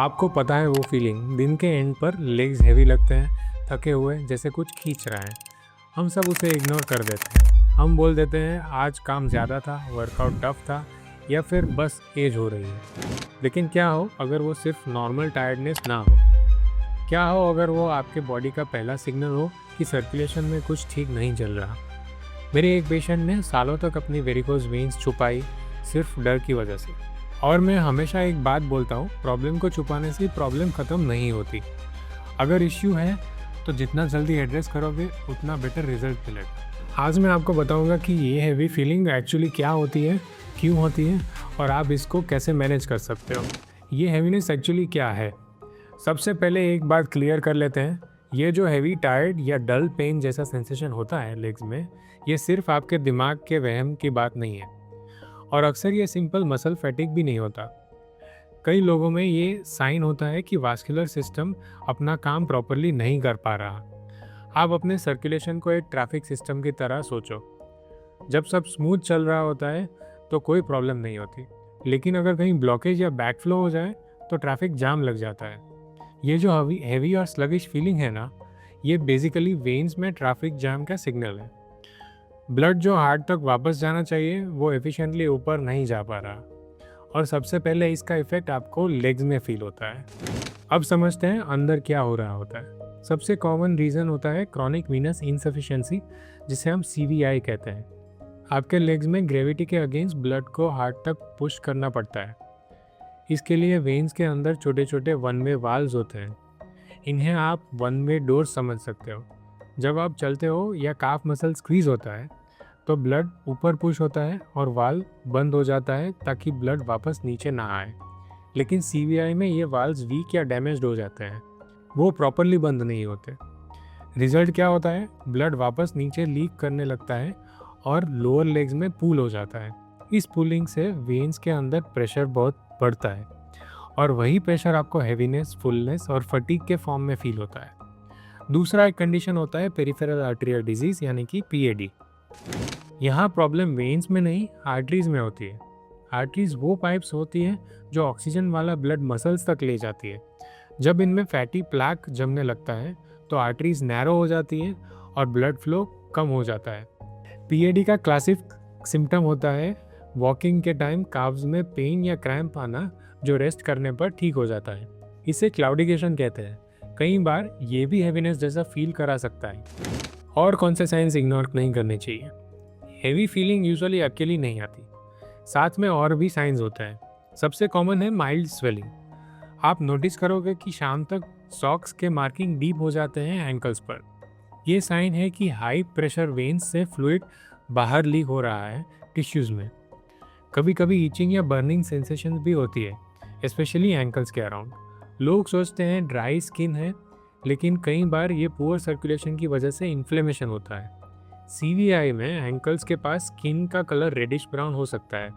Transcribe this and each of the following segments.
आपको पता है वो फीलिंग, दिन के एंड पर लेग्स हैवी लगते हैं, थके हुए जैसे कुछ खींच रहा है। हम सब उसे इग्नोर कर देते हैं। हम बोल देते हैं आज काम ज़्यादा था, वर्कआउट टफ था, या फिर बस एज हो रही है। लेकिन क्या हो अगर वो सिर्फ नॉर्मल टायर्डनेस ना हो? क्या हो अगर वो आपके बॉडी का पहला सिग्नल हो कि सर्कुलेशन में कुछ ठीक नहीं चल रहा? मेरे एक पेशेंट ने सालों तक अपनी वेरिकोज वेन्स छुपाई, सिर्फ डर की वजह से। और मैं हमेशा एक बात बोलता हूँ, प्रॉब्लम को छुपाने से प्रॉब्लम ख़त्म नहीं होती। अगर इश्यू है तो जितना जल्दी एड्रेस करोगे उतना बेटर रिजल्ट मिलेगा। आज मैं आपको बताऊंगा कि ये हैवी फीलिंग एक्चुअली क्या होती है, क्यों होती है, और आप इसको कैसे मैनेज कर सकते हो। ये हैवीनेस एक्चुअली क्या है? सबसे पहले एक बात क्लियर कर लेते हैं। ये जो हैवी टायर्ड या डल पेन जैसा सेंसेशन होता है लेग्स में, ये सिर्फ आपके दिमाग के वहम की बात नहीं है। और अक्सर ये सिंपल मसल फैटिग भी नहीं होता। कई लोगों में ये साइन होता है कि वास्कुलर सिस्टम अपना काम प्रॉपरली नहीं कर पा रहा। आप अपने सर्कुलेशन को एक ट्रैफिक सिस्टम की तरह सोचो। जब सब स्मूथ चल रहा होता है तो कोई प्रॉब्लम नहीं होती, लेकिन अगर कहीं ब्लॉकेज या बैकफ्लो हो जाए तो ट्रैफिक जाम लग जाता है। ये जो हैवी और स्लगिश फीलिंग है ना, ये बेसिकली वेन्स में ट्रैफिक जाम का सिग्नल है। ब्लड जो हार्ट तक वापस जाना चाहिए वो एफिशिएंटली ऊपर नहीं जा पा रहा, और सबसे पहले इसका इफेक्ट आपको लेग्स में फील होता है। अब समझते हैं अंदर क्या हो रहा होता है। सबसे कॉमन रीज़न होता है क्रॉनिक वीनस इनसफिशिएंसी, जिसे हम CVI कहते हैं। आपके लेग्स में ग्रेविटी के अगेंस्ट ब्लड को हार्ट तक पुश करना पड़ता है। इसके लिए वेन्स के अंदर छोटे छोटे वन वे वाल्व्स होते हैं। इन्हें आप वन वे डोर समझ सकते हो। जब आप चलते हो या काफ मसल स्क्वीज होता है तो ब्लड ऊपर पुश होता है और वाल्व बंद हो जाता है ताकि ब्लड वापस नीचे ना आए। लेकिन CVI में ये वाल्व्स वीक या डैमेज्ड हो जाते हैं, वो प्रॉपरली बंद नहीं होते। रिजल्ट क्या होता है? ब्लड वापस नीचे लीक करने लगता है और लोअर लेग्स में पूल हो जाता है। इस पुलिंग से वेन्स के अंदर प्रेशर बहुत बढ़ता है, और वही प्रेशर आपको हैवीनेस, फुलनेस और फटीग के फॉर्म में फील होता है। दूसरा एक कंडीशन होता है पेरिफेरल आर्टेरियल डिजीज यानी कि PAD। यहाँ प्रॉब्लम वेन्स में नहीं, आर्टरीज में होती है। आर्टरीज वो पाइप्स होती हैं जो ऑक्सीजन वाला ब्लड मसल्स तक ले जाती है। जब इनमें फैटी प्लैक जमने लगता है तो आर्टरीज नैरो हो जाती है और ब्लड फ्लो कम हो जाता है। PAD का क्लासिक सिम्टम होता है वॉकिंग के टाइम काव्स में पेन या क्रैम्प आना, जो रेस्ट करने पर ठीक हो जाता है। इसे क्लाउडिकेशन कहते हैं। कई बार ये भी हैवीनेस जैसा फील करा सकता है। और कौन से साइंस इग्नोर नहीं करने चाहिए? हैवी फीलिंग यूजुअली अकेली नहीं आती, साथ में और भी साइंस होते हैं। सबसे कॉमन है माइल्ड स्वेलिंग। आप नोटिस करोगे कि शाम तक सॉक्स के मार्किंग डीप हो जाते हैं एंकल्स पर। ये साइन है कि हाई प्रेशर वेन्स से फ्लूइड बाहर लीक हो रहा है टिश्यूज़ में। कभी कभी ईचिंग या बर्निंग सेंसेशन भी होती है, स्पेशली एंकल्स के अराउंड। लोग सोचते हैं ड्राई स्किन है, लेकिन कई बार ये पुअर सर्कुलेशन की वजह से इन्फ्लेमेशन होता है। CVI में एंकल्स के पास स्किन का कलर रेडिश ब्राउन हो सकता है।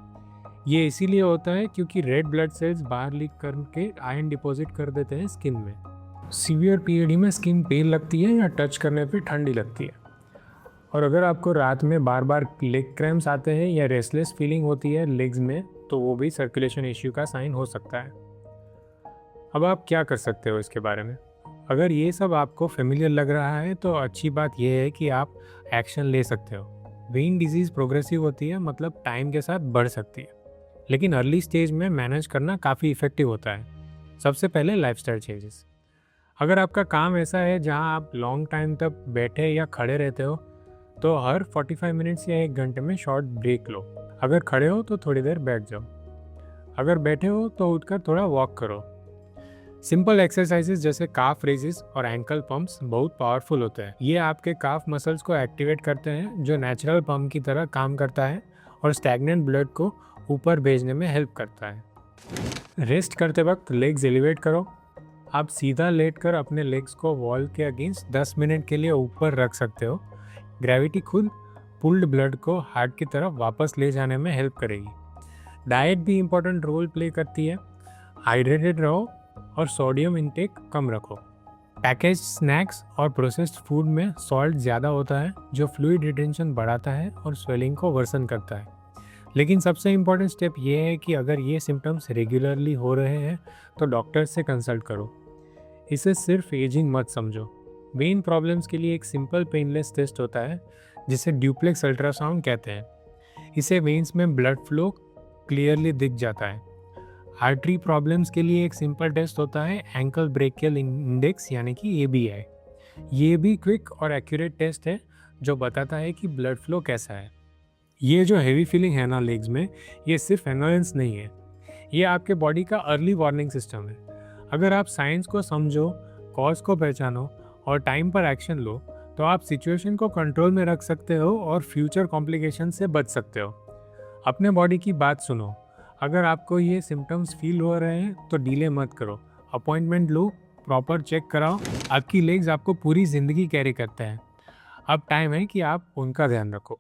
ये इसीलिए होता है क्योंकि रेड ब्लड सेल्स बाहर लीक करके आयरन डिपॉजिट कर देते हैं स्किन में। सीवियर PAD में स्किन पेल लगती है या टच करने पे ठंडी लगती है। और अगर आपको रात में बार बार लेग क्रैम्प्स आते हैं या रेस्टलेस फीलिंग होती है लेग्स में, तो वो भी सर्कुलेशन इश्यू का साइन हो सकता है। अब आप क्या कर सकते हो इसके बारे में? अगर ये सब आपको फेमिलियर लग रहा है तो अच्छी बात यह है कि आप एक्शन ले सकते हो। वेन डिजीज़ प्रोग्रेसिव होती है, मतलब टाइम के साथ बढ़ सकती है, लेकिन अर्ली स्टेज में मैनेज करना काफ़ी इफ़ेक्टिव होता है। सबसे पहले लाइफस्टाइल चेंजेस। अगर आपका काम ऐसा है जहां आप लॉन्ग टाइम तक बैठे या खड़े रहते हो, तो हर 45 मिनट्स या 1 घंटे में शॉर्ट ब्रेक लो। अगर खड़े हो तो थोड़ी देर बैठ जाओ। अगर बैठे हो तो उठकर थोड़ा वॉक करो। सिंपल एक्सरसाइजेस जैसे काफ रेजेस और एंकल पंप्स बहुत पावरफुल होते हैं। ये आपके काफ मसल्स को एक्टिवेट करते हैं, जो नेचुरल पंप की तरह काम करता है और स्टैग्नेंट ब्लड को ऊपर भेजने में हेल्प करता है। रेस्ट करते वक्त लेग्स एलिवेट करो। आप सीधा लेटकर अपने लेग्स को वॉल के अगेंस्ट 10 मिनट के लिए ऊपर रख सकते हो। ग्रेविटी खुद पुल्ड ब्लड को हार्ट की तरफ वापस ले जाने में हेल्प करेगी। डाइट भी इम्पोर्टेंट रोल प्ले करती है। हाइड्रेटेड रहो और सोडियम इंटेक कम रखो। पैकेज स्नैक्स और प्रोसेस्ड फूड में सॉल्ट ज़्यादा होता है, जो फ्लूइड रिटेंशन बढ़ाता है और स्वेलिंग को वर्सन करता है। लेकिन सबसे इम्पोर्टेंट स्टेप ये है कि अगर ये सिम्टम्स रेगुलरली हो रहे हैं तो डॉक्टर से कंसल्ट करो। इसे सिर्फ एजिंग मत समझो। वेन प्रॉब्लम्स के लिए एक सिंपल पेनलेस टेस्ट होता है जिसे ड्यूप्लेक्स अल्ट्रासाउंड कहते हैं। इसे वेन्स में ब्लड फ्लो क्लियरली दिख जाता है। आर्टरी प्रॉब्लम्स के लिए एक सिंपल टेस्ट होता है एंकल ब्रेकियल इंडेक्स यानी कि ABI। ये भी क्विक और एक्यूरेट टेस्ट है जो बताता है कि ब्लड फ्लो कैसा है। ये जो हेवी फीलिंग है ना लेग्स में, ये सिर्फ एनोयंस नहीं है, ये आपके बॉडी का अर्ली वार्निंग सिस्टम है। अगर आप साइंस को समझो, कॉज को पहचानो और टाइम पर एक्शन लो तो आप सिचुएशन को कंट्रोल में रख सकते हो और फ्यूचर कॉम्प्लिकेशन से बच सकते हो। अपने बॉडी की बात सुनो। अगर आपको ये सिम्टम्स फील हो रहे हैं तो डिले मत करो, अपॉइंटमेंट लो, प्रॉपर चेक कराओ। आपकी लेग्स आपको पूरी ज़िंदगी कैरी करते हैं। अब टाइम है कि आप उनका ध्यान रखो।